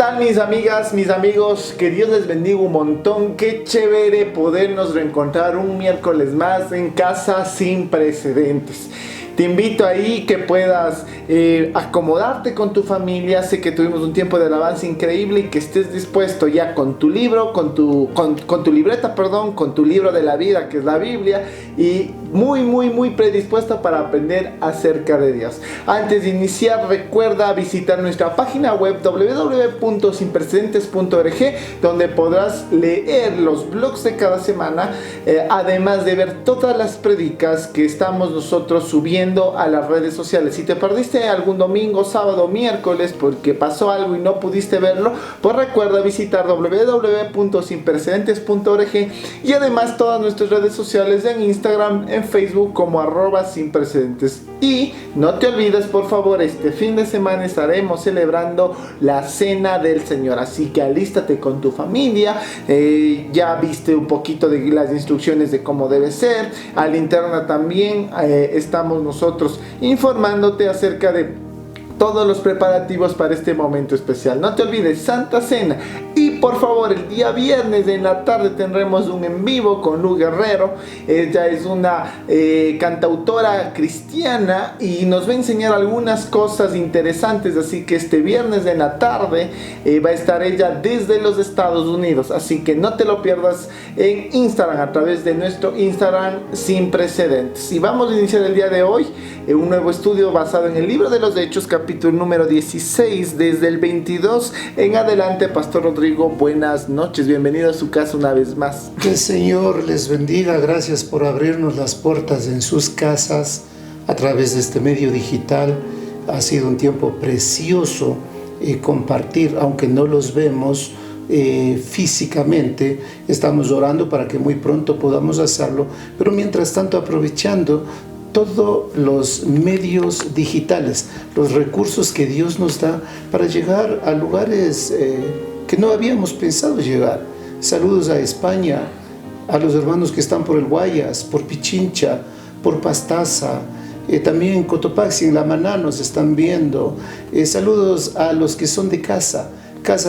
tal mis amigas, mis amigos? Que Dios les bendiga un montón. Qué chévere podernos reencontrar un miércoles más en Casa Sin Precedentes. Te invito ahí que puedas acomodarte con tu familia. Sé que tuvimos un tiempo de alabanza increíble y que estés dispuesto ya con tu libro, con tu libreta, con tu libro de la vida, que es la Biblia, y muy predispuesto para aprender acerca de Dios. Antes de iniciar, recuerda visitar nuestra página web www.sinprecedentes.org, donde podrás leer los blogs de cada semana, además de ver todas las prédicas que estamos nosotros subiendo a las redes sociales. Si te perdiste algún domingo, sábado, miércoles porque pasó algo y no pudiste verlo, pues recuerda visitar www.sinprecedentes.org y además todas nuestras redes sociales en Instagram, en Facebook como @sinprecedentes. Y no te olvides, por favor, este fin de semana estaremos celebrando la Cena del Señor, así que alístate con tu familia. Ya viste un poquito de las instrucciones de cómo debe ser. A la interna también estamos nosotros informándote acerca de todos los preparativos para este momento especial. No te olvides, Santa Cena. Y por favor, el día viernes en la tarde tendremos un en vivo con Lu Guerrero. Ella es una cantautora cristiana y nos va a enseñar algunas cosas interesantes. Así que este viernes en la tarde va a estar ella desde los Estados Unidos. Así que no te lo pierdas en Instagram, a través de nuestro Instagram Sin Precedentes. Y vamos a iniciar el día de hoy un nuevo estudio basado en el libro de los Hechos, capítulo número 16, desde el 22 en adelante. Pastor Rodrigo, buenas noches, bienvenido a su casa una vez más. Que el Señor les bendiga, gracias por abrirnos las puertas en sus casas a través de este medio digital. Ha sido un tiempo precioso compartir, aunque no los vemos físicamente. Estamos orando para que muy pronto podamos hacerlo, pero mientras tanto aprovechando todos los medios digitales, los recursos que Dios nos da para llegar a lugares que no habíamos pensado llegar. Saludos a España, a los hermanos que están por el Guayas, por Pichincha, por Pastaza, también en Cotopaxi, en La Maná nos están viendo. Saludos a los que son de Casa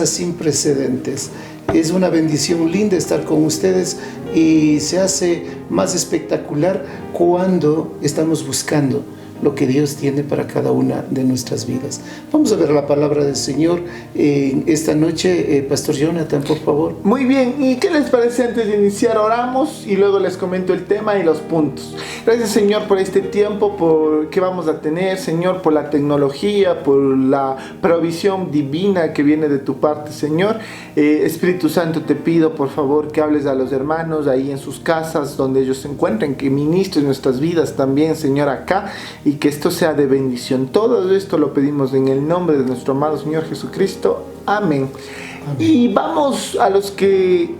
Sin Precedentes. Es una bendición linda estar con ustedes y se hace más espectacular cuando estamos buscando lo que Dios tiene para cada una de nuestras vidas. Vamos a ver la palabra del Señor esta noche. Pastor Jonathan, por favor. Muy bien, ¿y qué les parece antes de iniciar? Oramos y luego les comento el tema y los puntos. Gracias, Señor, por este tiempo que vamos a tener, Señor, por la tecnología, por la provisión divina que viene de tu parte, Señor. Espíritu Santo, te pido, por favor, que hables a los hermanos ahí en sus casas, donde ellos se encuentren, que ministres nuestras vidas también, Señor, acá, y que esto sea de bendición. Todo esto lo pedimos en el nombre de nuestro amado Señor Jesucristo. Amén. Amén. Y vamos a los que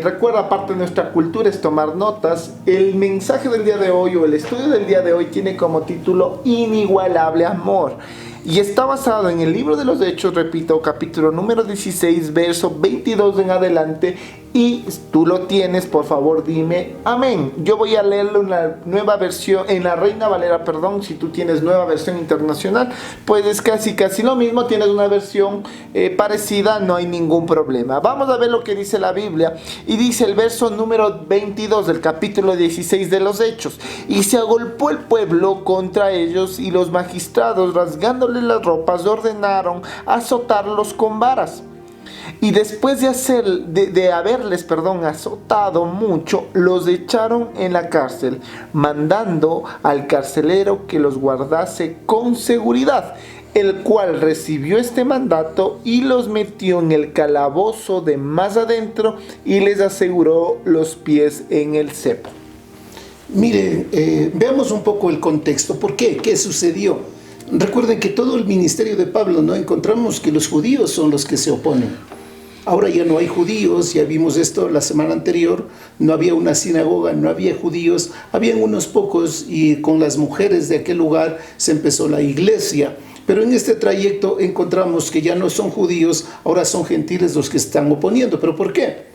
recuerda, parte de nuestra cultura es tomar notas. El mensaje del día de hoy, o el estudio del día de hoy, tiene como título Inigualable Amor. Y está basado en el libro de los Hechos, repito, capítulo número 16, verso 22 en adelante. Y tú lo tienes, por favor, dime amén. Yo voy a leerlo en la nueva versión, en la Reina Valera, perdón. Si tú tienes nueva versión internacional, pues es casi lo mismo. Tienes una versión parecida, no hay ningún problema. Vamos a ver lo que dice la Biblia. Y dice el verso número 22 del capítulo 16 de los Hechos: y se agolpó el pueblo contra ellos, y los magistrados, rasgándoles las ropas, ordenaron azotarlos con varas. Y después de haberles azotado mucho, los echaron en la cárcel, mandando al carcelero que los guardase con seguridad, el cual recibió este mandato y los metió en el calabozo de más adentro y les aseguró los pies en el cepo. Miren, veamos un poco el contexto. ¿Por qué? ¿Qué sucedió? Recuerden que todo el ministerio de Pablo, ¿no? Encontramos que los judíos son los que se oponen. Ahora ya no hay judíos, ya vimos esto la semana anterior, no había una sinagoga, no había judíos, habían unos pocos, y con las mujeres de aquel lugar se empezó la iglesia. Pero en este trayecto encontramos que ya no son judíos, ahora son gentiles los que están oponiendo. ¿Pero por qué?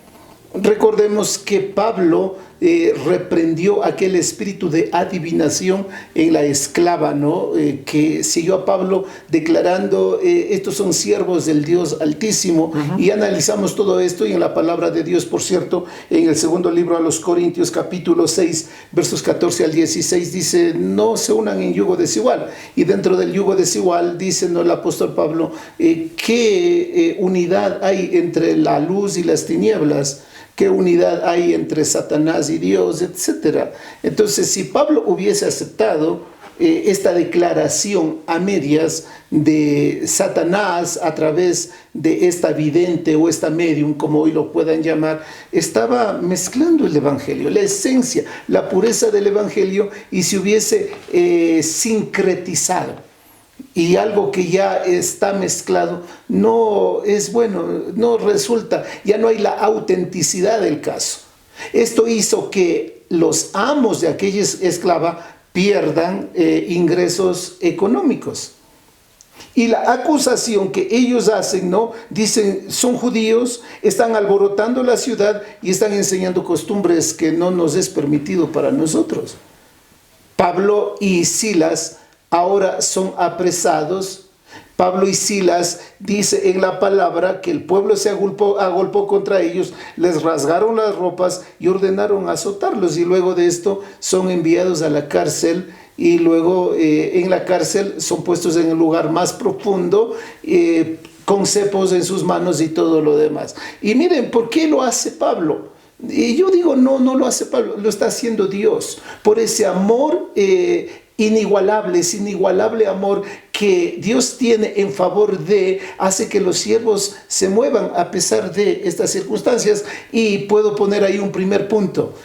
Recordemos que Pablo reprendió aquel espíritu de adivinación en la esclava, ¿no? Que siguió a Pablo declarando, estos son siervos del Dios Altísimo. Y analizamos todo esto y en la palabra de Dios, por cierto, en el segundo libro a los Corintios, capítulo 6, versos 14 al 16, dice, no se unan en yugo desigual. Y dentro del yugo desigual, dice, ¿no?, el apóstol Pablo, ¿qué unidad hay entre la luz y las tinieblas? ¿Qué unidad hay entre Satanás y Dios, etcétera? Entonces, si Pablo hubiese aceptado esta declaración a medias de Satanás a través de esta vidente o esta medium, como hoy lo puedan llamar, estaba mezclando el evangelio, la esencia, la pureza del evangelio, y se hubiese sincretizado. Y algo que ya está mezclado no es bueno, no resulta, ya no hay la autenticidad del caso. Esto hizo que los amos de aquella esclava pierdan ingresos económicos. Y la acusación que ellos hacen, ¿no? Dicen, son judíos, están alborotando la ciudad y están enseñando costumbres que no nos es permitido para nosotros. Pablo y Silas ahora son apresados. Pablo y Silas, dice en la palabra, que el pueblo se agolpó contra ellos, les rasgaron las ropas y ordenaron azotarlos, y luego de esto son enviados a la cárcel, y luego en la cárcel son puestos en el lugar más profundo, con cepos en sus manos y todo lo demás. Y miren, ¿por qué lo hace Pablo? Y yo digo, no lo hace Pablo, lo está haciendo Dios, por ese amor inigualable, ese inigualable amor que Dios tiene en favor hace que los siervos se muevan a pesar de estas circunstancias. Y puedo poner ahí un primer punto,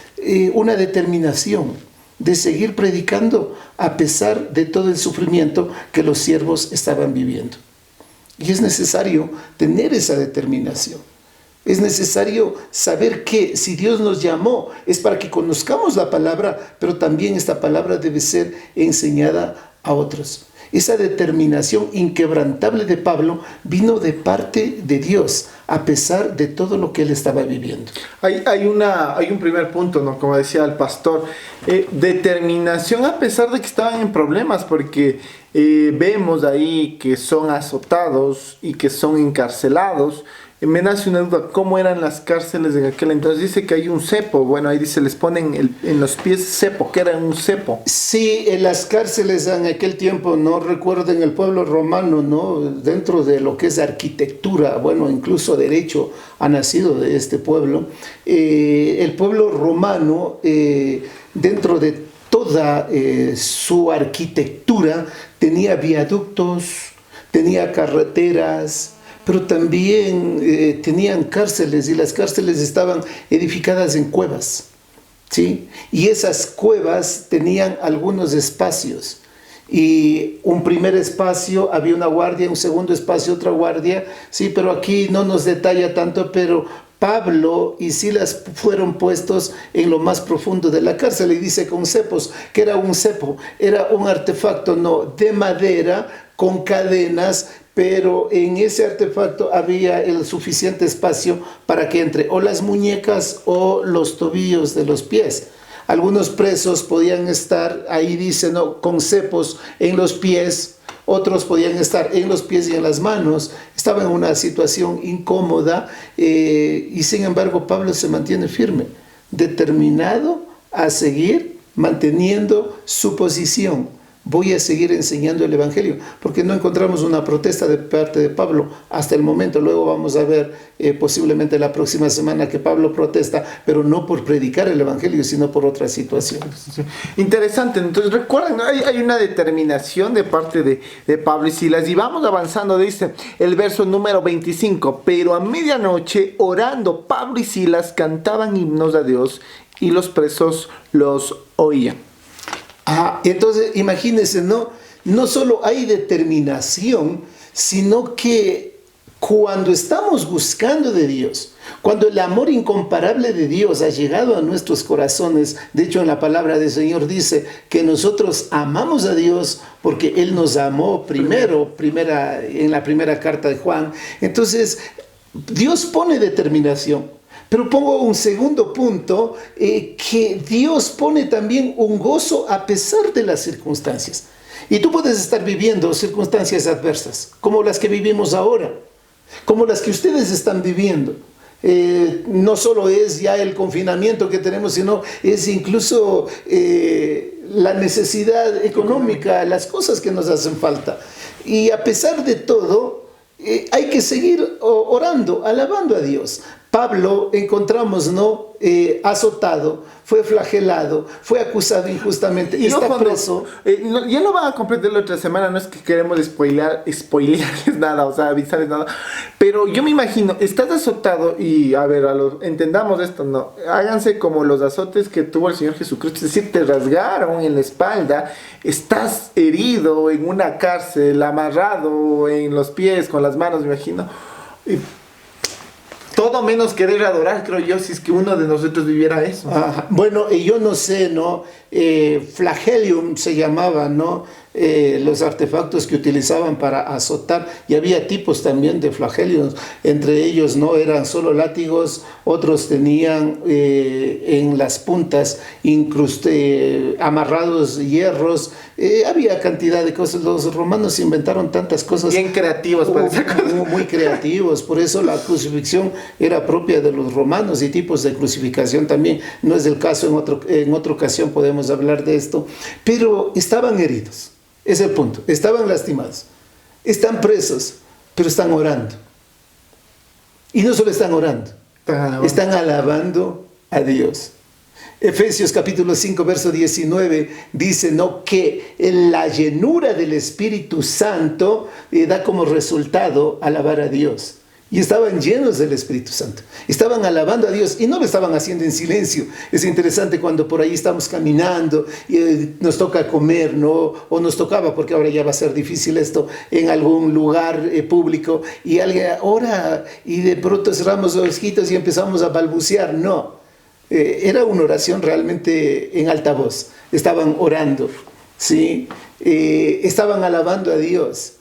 una determinación de seguir predicando a pesar de todo el sufrimiento que los siervos estaban viviendo. Y es necesario tener esa determinación. Es necesario saber que si Dios nos llamó es para que conozcamos la palabra, pero también esta palabra debe ser enseñada a otros. Esa determinación inquebrantable de Pablo vino de parte de Dios, a pesar de todo lo que él estaba viviendo. Hay un primer punto, ¿no? Como decía el pastor, determinación a pesar de que estaban en problemas, porque vemos ahí que son azotados y que son encarcelados. Me nace una duda, ¿cómo eran las cárceles en aquel entonces? Dice que hay un cepo, bueno, ahí dice, les ponen en los pies cepo, ¿qué era un cepo? Sí, en las cárceles en aquel tiempo, no recuerden, el pueblo romano, ¿no? Dentro de lo que es arquitectura, bueno, incluso derecho ha nacido de este pueblo. El pueblo romano, dentro de toda su arquitectura, tenía viaductos, tenía carreteras, pero también tenían cárceles, y las cárceles estaban edificadas en cuevas, ¿sí? Y esas cuevas tenían algunos espacios, y un primer espacio había una guardia, un segundo espacio otra guardia, ¿sí? Pero aquí no nos detalla tanto, pero Pablo y Silas fueron puestos en lo más profundo de la cárcel, y dice con cepos. ¿Qué era un cepo? Era un artefacto, no, de madera con cadenas, pero en ese artefacto había el suficiente espacio para que entre o las muñecas o los tobillos de los pies. Algunos presos podían estar, ahí dice, ¿no?, con cepos en los pies, otros podían estar en los pies y en las manos. Estaba en una situación incómoda, y sin embargo Pablo se mantiene firme, determinado a seguir manteniendo su posición. Voy a seguir enseñando el evangelio, porque no encontramos una protesta de parte de Pablo hasta el momento. Luego vamos a ver posiblemente la próxima semana que Pablo protesta, pero no por predicar el evangelio, sino por otras situaciones. Interesante. Entonces recuerden, hay una determinación de parte de Pablo y Silas, y vamos avanzando. Dice el verso número 25, pero a medianoche, orando, Pablo y Silas cantaban himnos a Dios, y los presos los oían. Entonces imagínense, no solo hay determinación, sino que cuando estamos buscando de Dios, cuando el amor incomparable de Dios ha llegado a nuestros corazones, de hecho en la palabra del Señor dice que nosotros amamos a Dios porque Él nos amó primero, en la primera carta de Juan. Entonces Dios pone determinación. Pero pongo un segundo punto, que Dios pone también un gozo a pesar de las circunstancias. Y tú puedes estar viviendo circunstancias adversas, como las que vivimos ahora, como las que ustedes están viviendo. No solo es ya el confinamiento que tenemos, sino es incluso la necesidad económica, las cosas que nos hacen falta. Y a pesar de todo, hay que seguir orando, alabando a Dios. Pablo, encontramos, ¿no? Azotado, fue flagelado, fue acusado injustamente, y está preso. Ya lo van a comprender la otra semana, no es que queremos spoilearles nada, o sea, avisarles nada, pero yo me imagino, estás azotado y, a ver, entendamos esto, ¿no? Háganse como los azotes que tuvo el Señor Jesucristo, es decir, te rasgaron en la espalda, estás herido en una cárcel, amarrado en los pies, con las manos, me imagino, y todo menos querer adorar, creo yo, si es que uno de nosotros viviera eso. Ajá. Bueno, y yo no sé, ¿no? Flagelium se llamaba, ¿no? Los artefactos que utilizaban para azotar, y había tipos también de flagelios, entre ellos no eran solo látigos, otros tenían en las puntas amarrados hierros, había cantidad de cosas. Los romanos inventaron tantas cosas. Bien creativos para esa cosa. Muy creativos, por eso la crucifixión era propia de los romanos, y tipos de crucificación también. No es el caso, en otra ocasión podemos hablar de esto, pero estaban heridos. Es el punto. Estaban lastimados, están presos, pero están orando. Y no solo están orando, están alabando a Dios. Efesios capítulo 5, verso 19 dice, ¿no?, que la llenura del Espíritu Santo da como resultado alabar a Dios. Y estaban llenos del Espíritu Santo, estaban alabando a Dios, y no lo estaban haciendo en silencio. Es interesante cuando por ahí estamos caminando y nos toca comer, ¿no? O nos tocaba, porque ahora ya va a ser difícil esto, en algún lugar público, y alguien ora y de pronto cerramos los ojitos y empezamos a balbucear. No, era una oración realmente en alta voz. Estaban orando, ¿sí? Estaban alabando a Dios.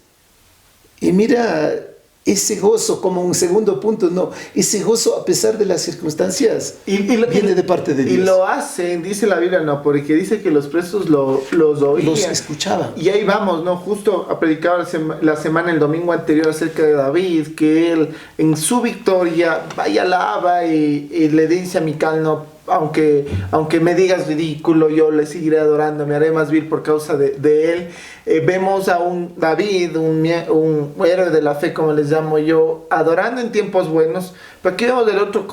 Y mira, ese gozo, como un segundo punto, no, ese gozo a pesar de las circunstancias viene de parte de Dios. Y lo hacen, dice la Biblia, no, porque dice que los presos los oían. Los escuchaban. Y ahí vamos, ¿no? Justo a predicar la semana, el domingo anterior, acerca de David, que él en su victoria vaya, alaba y le dice a Mical, no, aunque me digas ridículo, yo le seguiré adorando, me haré más vil por causa de él. Vemos a un David, un héroe de la fe, como les llamo yo, adorando en tiempos buenos. Pero aquí vemos el otro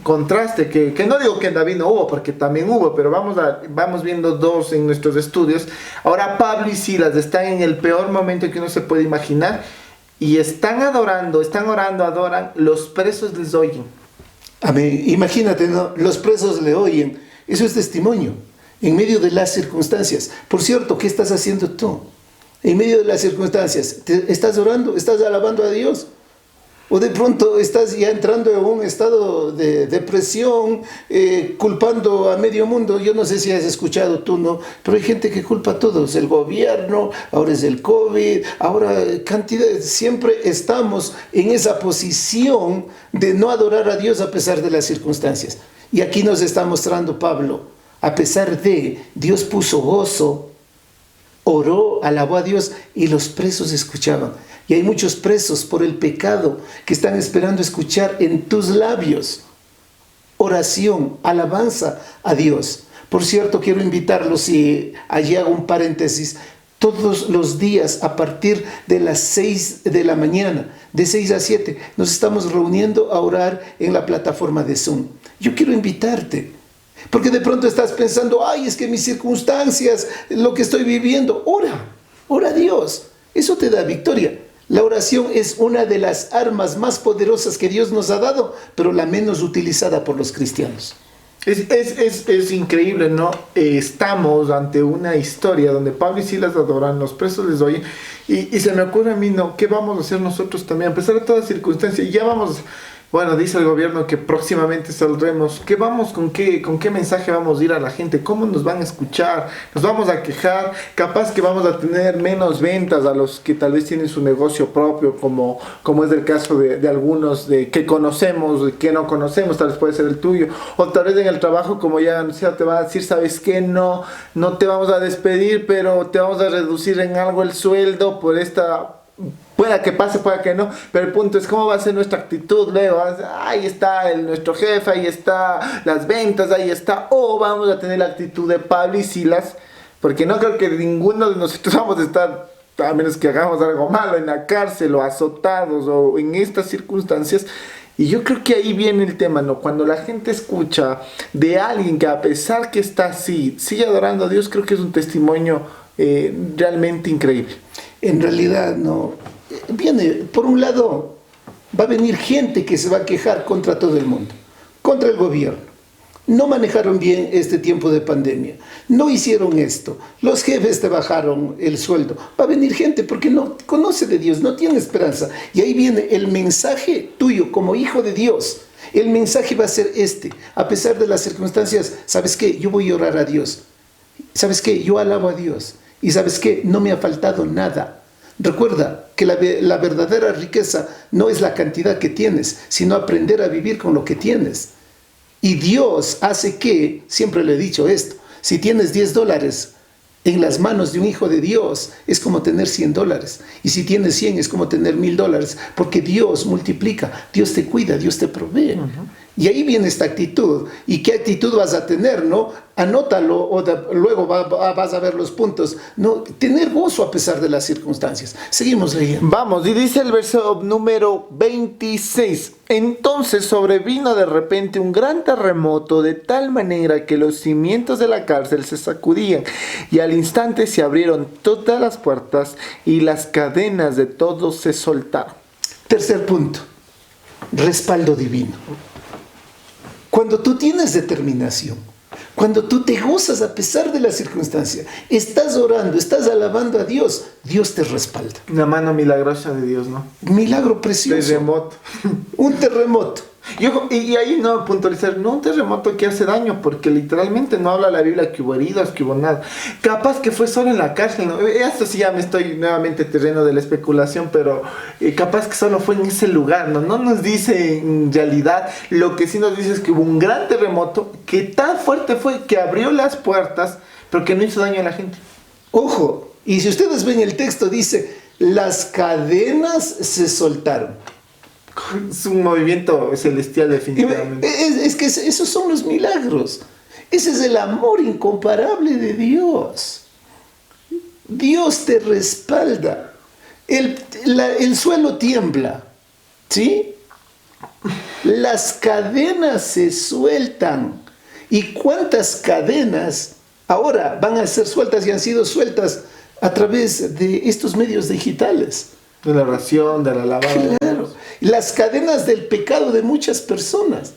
contraste, que no digo que en David no hubo, porque también hubo, pero vamos viendo dos en nuestros estudios. Ahora Pablo y Silas están en el peor momento que uno se puede imaginar, y están orando, adoran, los presos les oyen. Amén. Imagínate, ¿no? Los presos le oyen. Eso es testimonio en medio de las circunstancias. Por cierto, ¿qué estás haciendo tú? En medio de las circunstancias, ¿estás orando? ¿Estás alabando a Dios? O de pronto estás ya entrando en un estado de depresión, culpando a medio mundo. Yo no sé si has escuchado tú, ¿no? Pero hay gente que culpa a todos, el gobierno, ahora es el COVID, ahora siempre estamos en esa posición de no adorar a Dios a pesar de las circunstancias. Y aquí nos está mostrando Pablo, a pesar de, Dios puso gozo, oró, alabó a Dios, y los presos escuchaban. Y hay muchos presos por el pecado que están esperando escuchar en tus labios oración, alabanza a Dios. Por cierto, quiero invitarlos, y allí hago un paréntesis, todos los días a partir de las 6 de la mañana, de 6 a 7, nos estamos reuniendo a orar en la plataforma de Zoom. Yo quiero invitarte, porque de pronto estás pensando, ay, es que mis circunstancias, lo que estoy viviendo, ora a Dios, eso te da victoria. La oración es una de las armas más poderosas que Dios nos ha dado, pero la menos utilizada por los cristianos. Es increíble, ¿no? Estamos ante una historia donde Pablo y Silas adoran, los presos les oyen, y se me ocurre a mí, ¿no? ¿Qué vamos a hacer nosotros también? A pesar de todas las circunstancias, ya vamos, Bueno, dice el gobierno que próximamente saldremos. ¿Con qué mensaje vamos a ir a la gente? ¿Cómo nos van a escuchar? ¿Nos vamos a quejar? Capaz que vamos a tener menos ventas a los que tal vez tienen su negocio propio, como es el caso de algunos que conocemos, de que no conocemos, tal vez puede ser el tuyo. O tal vez en el trabajo, como ya anunciado, te va a decir, ¿sabes qué? No te vamos a despedir, pero te vamos a reducir en algo el sueldo por esta... Pueda que pase, pueda que no, pero el punto es cómo va a ser nuestra actitud luego. Ahí está nuestro jefe, ahí está las ventas, ahí está. O vamos a tener la actitud de Pablo y Silas, porque no creo que ninguno de nosotros vamos a estar, a menos que hagamos algo malo, en la cárcel o azotados o en estas circunstancias. Y yo creo que ahí viene el tema, ¿no? Cuando la gente escucha de alguien que a pesar que está así, sigue adorando a Dios, creo que es un testimonio realmente increíble. En realidad, no. Viene, por un lado, va a venir gente que se va a quejar contra todo el mundo, contra el gobierno. No manejaron bien este tiempo de pandemia, no hicieron esto, los jefes te bajaron el sueldo. Va a venir gente porque no conoce de Dios, no tiene esperanza. Y ahí viene el mensaje tuyo como hijo de Dios. El mensaje va a ser este: a pesar de las circunstancias, ¿sabes qué? Yo voy a orar a Dios. ¿Sabes qué? Yo alabo a Dios. Y ¿sabes qué? No me ha faltado nada. Recuerda que la verdadera riqueza no es la cantidad que tienes, sino aprender a vivir con lo que tienes. Y Dios hace que, siempre le he dicho esto, si tienes $10 en las manos de un hijo de Dios, es como tener $100. Y si tienes 100, es como tener $1000, porque Dios multiplica, Dios te cuida, Dios te provee. Y ahí viene esta actitud. ¿Y qué actitud vas a tener, no? Anótalo luego vas a ver los puntos. No, tener gozo a pesar de las circunstancias. Seguimos leyendo. Vamos, y dice el verso número 26. Entonces sobrevino de repente un gran terremoto, de tal manera que los cimientos de la cárcel se sacudían, y al instante se abrieron todas las puertas y las cadenas de todos se soltaron. Tercer punto: respaldo divino. Cuando tú tienes determinación, cuando tú te gozas a pesar de la circunstancia, estás orando, estás alabando a Dios, Dios te respalda. Una mano milagrosa de Dios, ¿no? Milagro precioso. Terremoto. Un terremoto. Y ahí no puntualizar, no un terremoto que hace daño, porque literalmente no habla la Biblia que hubo heridos, que hubo nada. Capaz que fue solo en la cárcel, ¿no? Esto sí ya me estoy nuevamente terreno de la especulación, pero capaz que solo fue en ese lugar, ¿no? No nos dice en realidad. Lo que sí nos dice es que hubo un gran terremoto que tan fuerte fue que abrió las puertas, pero que no hizo daño a la gente. Ojo, y si ustedes ven el texto, dice, las cadenas se soltaron. Es un movimiento celestial definitivamente. Es que esos son los milagros. Ese es el amor incomparable de Dios. Dios te respalda. El suelo tiembla, ¿sí? Las cadenas se sueltan. ¿Y cuántas cadenas ahora van a ser sueltas y han sido sueltas a través de estos medios digitales? De la oración, de la alabanza. Claro. Las cadenas del pecado de muchas personas.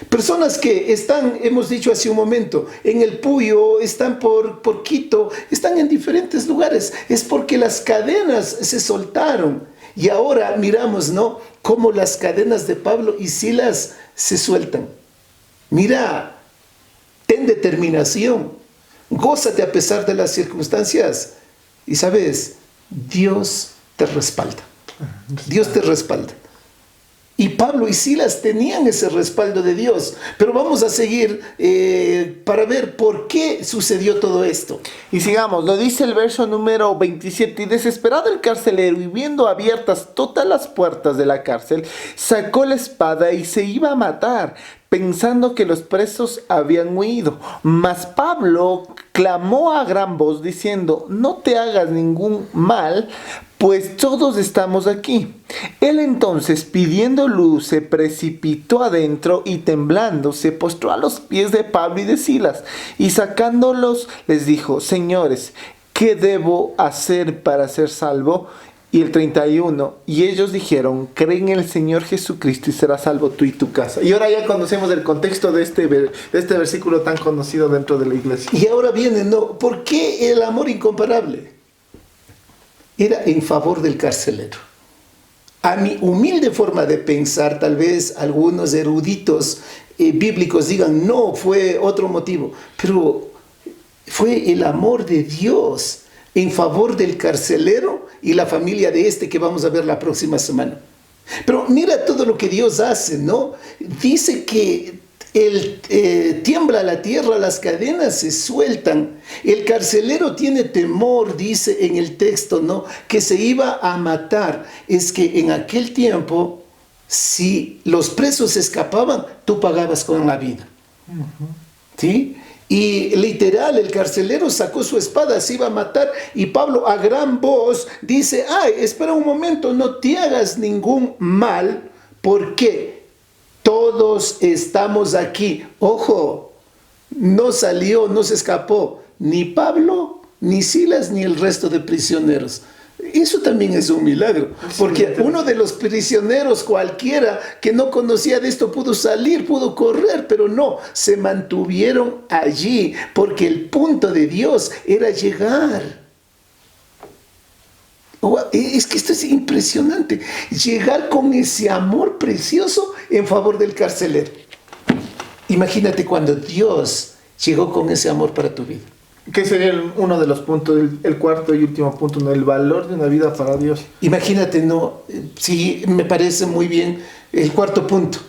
Personas que están, hemos dicho hace un momento, en el Puyo, están por Quito, están en diferentes lugares. Es porque las cadenas se soltaron. Y ahora miramos, ¿no?, cómo las cadenas de Pablo y Silas se sueltan. Mira, ten determinación, gózate a pesar de las circunstancias. Y sabes, Dios te respalda. Dios te respalda. Y Pablo y Silas tenían ese respaldo de Dios. Pero vamos a seguir para ver por qué sucedió todo esto. Y sigamos, lo dice el verso número 27. Y desesperado el carcelero, y viendo abiertas todas las puertas de la cárcel, sacó la espada y se iba a matar, pensando que los presos habían huido. Mas Pablo clamó a gran voz diciendo, no te hagas ningún mal, pues todos estamos aquí. Él entonces, pidiendo luz, se precipitó adentro y temblando se postró a los pies de Pablo y de Silas, y sacándolos les dijo, señores, ¿qué debo hacer para ser salvo? Y el 31, y ellos dijeron, cree en el Señor Jesucristo y serás salvo tú y tu casa. Y ahora ya conocemos el contexto de este versículo tan conocido dentro de la iglesia. Y ahora viene, ¿no? ¿Por qué el amor incomparable? Era en favor del carcelero. A mi humilde forma de pensar, tal vez algunos eruditos bíblicos digan, no, fue otro motivo, pero fue el amor de Dios en favor del carcelero y la familia de este que vamos a ver la próxima semana. Pero mira todo lo que Dios hace, ¿no? Dice que tiembla la tierra, las cadenas se sueltan. El carcelero tiene temor, dice en el texto, ¿no? Que se iba a matar. Es que en aquel tiempo, si los presos escapaban, tú pagabas con la vida. ¿Sí? Y literal, el carcelero sacó su espada, se iba a matar, y Pablo a gran voz dice, ay, espera un momento, no te hagas ningún mal, porque todos estamos aquí. Ojo, no salió, no se escapó, ni Pablo, ni Silas, ni el resto de prisioneros. Eso también es un milagro, porque uno de los prisioneros cualquiera que no conocía de esto pudo salir, pudo correr, pero no, se mantuvieron allí, porque el punto de Dios era llegar. Es que esto es impresionante, llegar con ese amor precioso en favor del carcelero. Imagínate cuando Dios llegó con ese amor para tu vida. ¿Qué sería uno de los puntos, el cuarto y último punto, ¿no? El valor de una vida para Dios? Imagínate, ¿no? Sí, me parece muy bien el cuarto punto.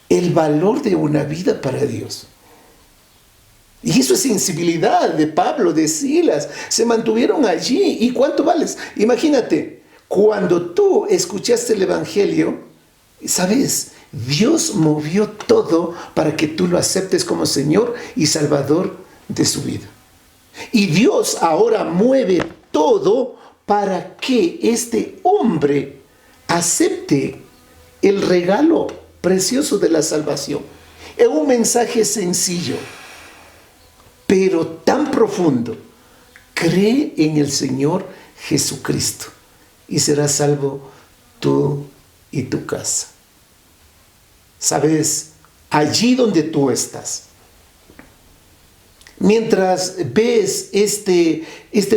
El valor de una vida para Dios. Y eso es sensibilidad de Pablo, de Silas. Se mantuvieron allí. ¿Y cuánto vales? Imagínate, cuando tú escuchaste el Evangelio, ¿sabes? Dios movió todo para que tú lo aceptes como Señor y Salvador de su vida. Y Dios ahora mueve todo para que este hombre acepte el regalo precioso de la salvación. Es un mensaje sencillo, pero tan profundo. Cree en el Señor Jesucristo y serás salvo tú y tu casa. ¿Sabes? Allí donde tú estás. Mientras ves este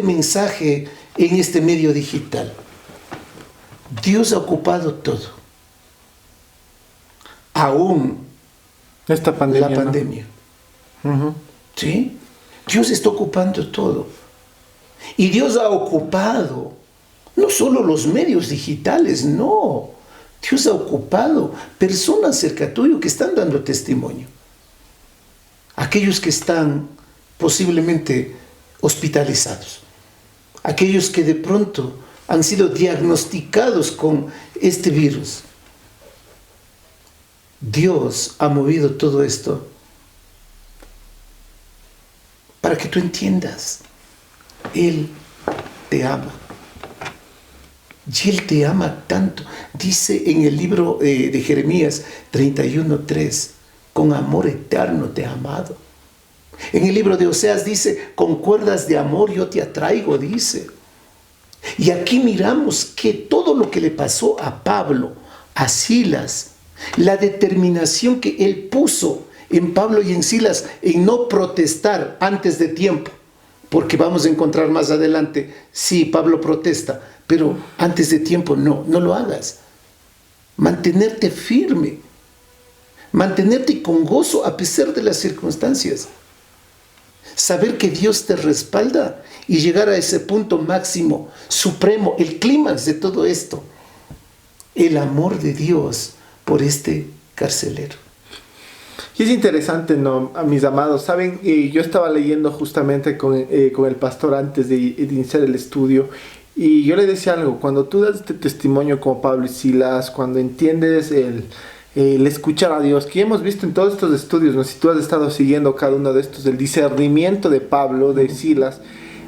mensaje en este medio digital, Dios ha ocupado todo. Aún esta pandemia, la pandemia. ¿No? ¿Sí? Dios está ocupando todo. Y Dios ha ocupado no solo los medios digitales, no. Dios ha ocupado personas cerca tuyo que están dando testimonio. Aquellos que están posiblemente hospitalizados. Aquellos que de pronto han sido diagnosticados con este virus. Dios ha movido todo esto para que tú entiendas. Él te ama. Y Él te ama tanto. Dice en el libro de Jeremías 31:3, con amor eterno te he amado. En el libro de Oseas dice, con cuerdas de amor yo te atraigo, dice. Y aquí miramos que todo lo que le pasó a Pablo, a Silas, la determinación que él puso en Pablo y en Silas en no protestar antes de tiempo, porque vamos a encontrar más adelante, sí, Pablo protesta, pero antes de tiempo no lo hagas. Mantenerte firme, mantenerte con gozo a pesar de las circunstancias. Saber que Dios te respalda y llegar a ese punto máximo, supremo, el clímax de todo esto. El amor de Dios por este carcelero. Y es interesante, ¿no? A mis amados, ¿saben? Yo estaba leyendo justamente con el pastor antes de iniciar el estudio, y yo le decía algo: cuando tú das este testimonio como Pablo y Silas, cuando entiendes el escuchar a Dios, que hemos visto en todos estos estudios, ¿no? Si tú has estado siguiendo cada uno de estos, el discernimiento de Pablo, de Silas,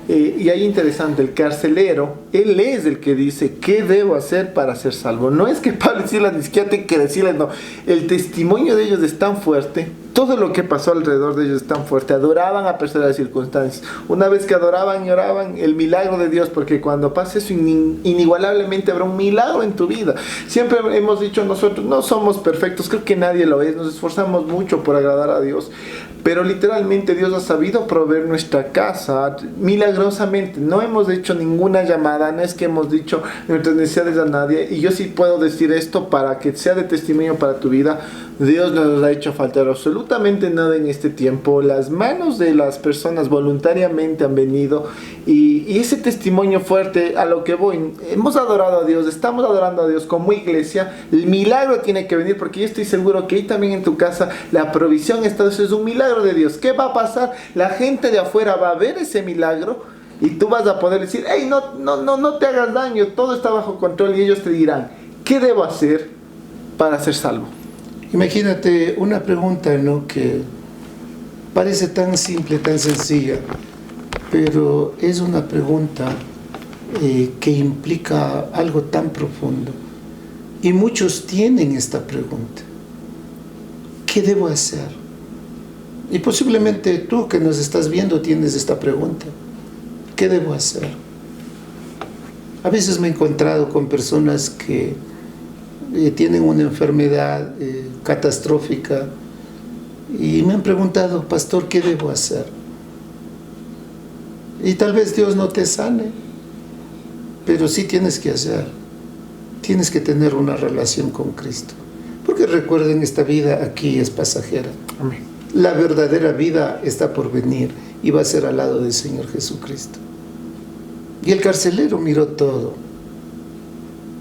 y ahí interesante, el carcelero, él es el que dice, ¿qué debo hacer para ser salvo? No es que Pablo y Silas ni siquiera tienen que decirles, no, el testimonio de ellos es tan fuerte, todo lo que pasó alrededor de ellos es tan fuerte, adoraban a pesar de las circunstancias. Una vez que adoraban y oraban, el milagro de Dios, porque cuando pase eso, inigualablemente habrá un milagro en tu vida. Siempre hemos dicho, nosotros no somos perfectos, creo que nadie lo es, nos esforzamos mucho por agradar a Dios, pero literalmente Dios ha sabido proveer nuestra casa milagrosamente milagrosamente. No hemos hecho ninguna llamada, no es que hemos dicho nuestras necesidades a nadie. Y yo sí puedo decir esto para que sea de testimonio para tu vida. Dios no nos ha hecho faltar absolutamente nada en este tiempo. Las manos de las personas voluntariamente han venido. Y ese testimonio fuerte a lo que voy. Hemos adorado a Dios, estamos adorando a Dios como iglesia. El milagro tiene que venir, porque yo estoy seguro que ahí también en tu casa la provisión está. Eso es un milagro de Dios. ¿Qué va a pasar? La gente de afuera va a ver ese milagro y tú vas a poder decir: hey, no te hagas daño, todo está bajo control. Y ellos te dirán: ¿qué debo hacer para ser salvo? Imagínate una pregunta, ¿no?, que parece tan simple, tan sencilla, pero es una pregunta que implica algo tan profundo. Y muchos tienen esta pregunta: ¿qué debo hacer? Y posiblemente tú que nos estás viendo tienes esta pregunta: ¿qué debo hacer? A veces me he encontrado con personas que tienen una enfermedad catastrófica y me han preguntado: pastor, ¿qué debo hacer? Y tal vez Dios no te sane, pero sí tienes que hacer. Tienes que tener una relación con Cristo, porque recuerden, esta vida aquí es pasajera. Amén. La verdadera vida está por venir y va a ser al lado del Señor Jesucristo. Y el carcelero miró todo.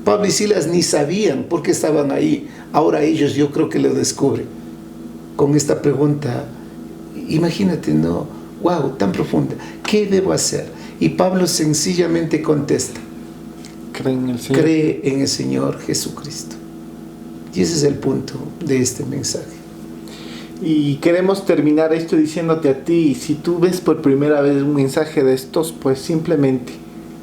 Pablo y Silas ni sabían por qué estaban ahí. Ahora ellos, yo creo que lo descubren con esta pregunta. Imagínate, ¿no? Wow, tan profunda. ¿Qué debo hacer? Y Pablo sencillamente contesta: Cree en el Señor. Cree en el Señor Jesucristo. Y ese es el punto de este mensaje. Y queremos terminar esto diciéndote a ti: si tú ves por primera vez un mensaje de estos, pues simplemente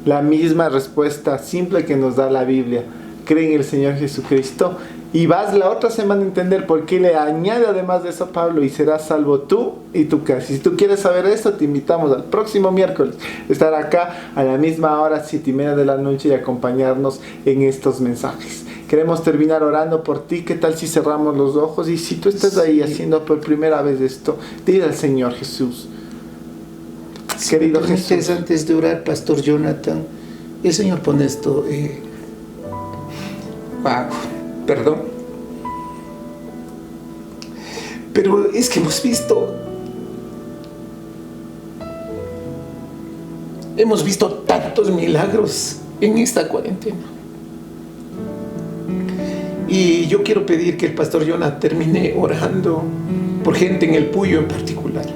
la misma respuesta simple que nos da la Biblia: cree en el Señor Jesucristo. Y vas la otra semana a entender por qué le añade además de eso Pablo: y serás salvo tú y tu casa. Y si tú quieres saber esto, te invitamos al próximo miércoles estar acá a la misma hora, 7:30 de la noche, y acompañarnos en estos mensajes. Queremos terminar orando por ti. ¿Qué tal si cerramos los ojos? Y si tú estás ahí haciendo por primera vez esto, dile al Señor Jesús: querido Jesús. Antes de orar, Pastor Jonathan, el Señor pone esto. Perdón. Pero es que hemos visto tantos milagros en esta cuarentena. Y yo quiero pedir que el Pastor Jonathan termine orando por gente en el Puyo en particular,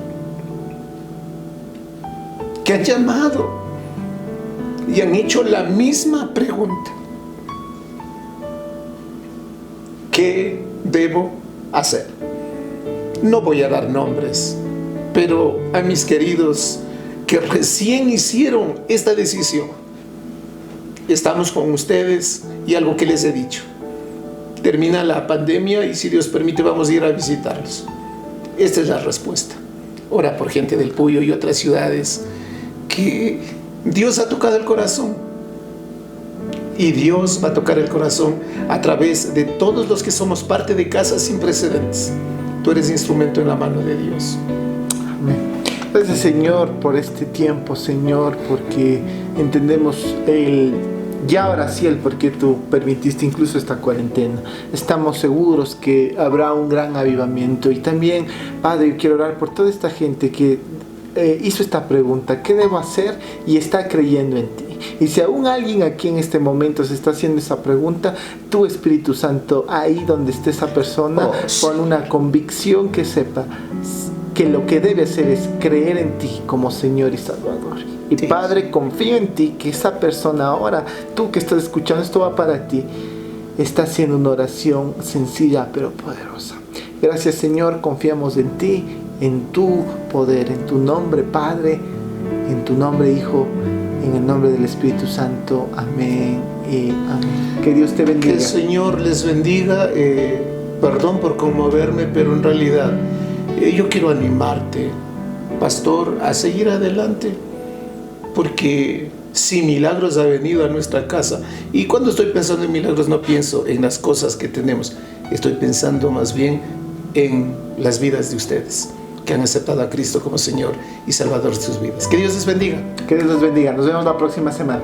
que han llamado y han hecho la misma pregunta: ¿qué debo hacer? No voy a dar nombres, pero a mis queridos que recién hicieron esta decisión, estamos con ustedes. Y algo que les he dicho: termina la pandemia y si Dios permite vamos a ir a visitarlos. Esta es la respuesta. Ora por gente del Puyo y otras ciudades que Dios ha tocado el corazón. Y Dios va a tocar el corazón a través de todos los que somos parte de Casa Sin Precedentes. Tú eres instrumento en la mano de Dios. Amén. Gracias, Señor, por este tiempo, Señor, porque entendemos ya ahora sí el por qué tú permitiste incluso esta cuarentena. Estamos seguros que habrá un gran avivamiento. Y también, Padre, yo quiero orar por toda esta gente que hizo esta pregunta: ¿qué debo hacer? Y está creyendo en ti. Y si aún alguien aquí en este momento se está haciendo esa pregunta, tu Espíritu Santo, ahí donde esté esa persona, con una convicción, que sepa que lo que debe hacer es creer en ti como Señor y Salvador. Y Padre, confío en ti, que esa persona ahora, tú que estás escuchando, esto va para ti, está haciendo una oración sencilla pero poderosa. Gracias, Señor, confiamos en ti, en tu poder, en tu nombre, Padre, en tu nombre, Hijo, en el nombre del Espíritu Santo. Amén y amén. Que Dios te bendiga. Que el Señor les bendiga. Perdón por conmoverme, pero en realidad yo quiero animarte, pastor, a seguir adelante, porque si milagros ha venido a nuestra casa, y cuando estoy pensando en milagros no pienso en las cosas que tenemos, estoy pensando más bien en las vidas de ustedes. que han aceptado a Cristo como Señor y Salvador de sus vidas. Que Dios les bendiga. Que Dios les bendiga. Nos vemos la próxima semana.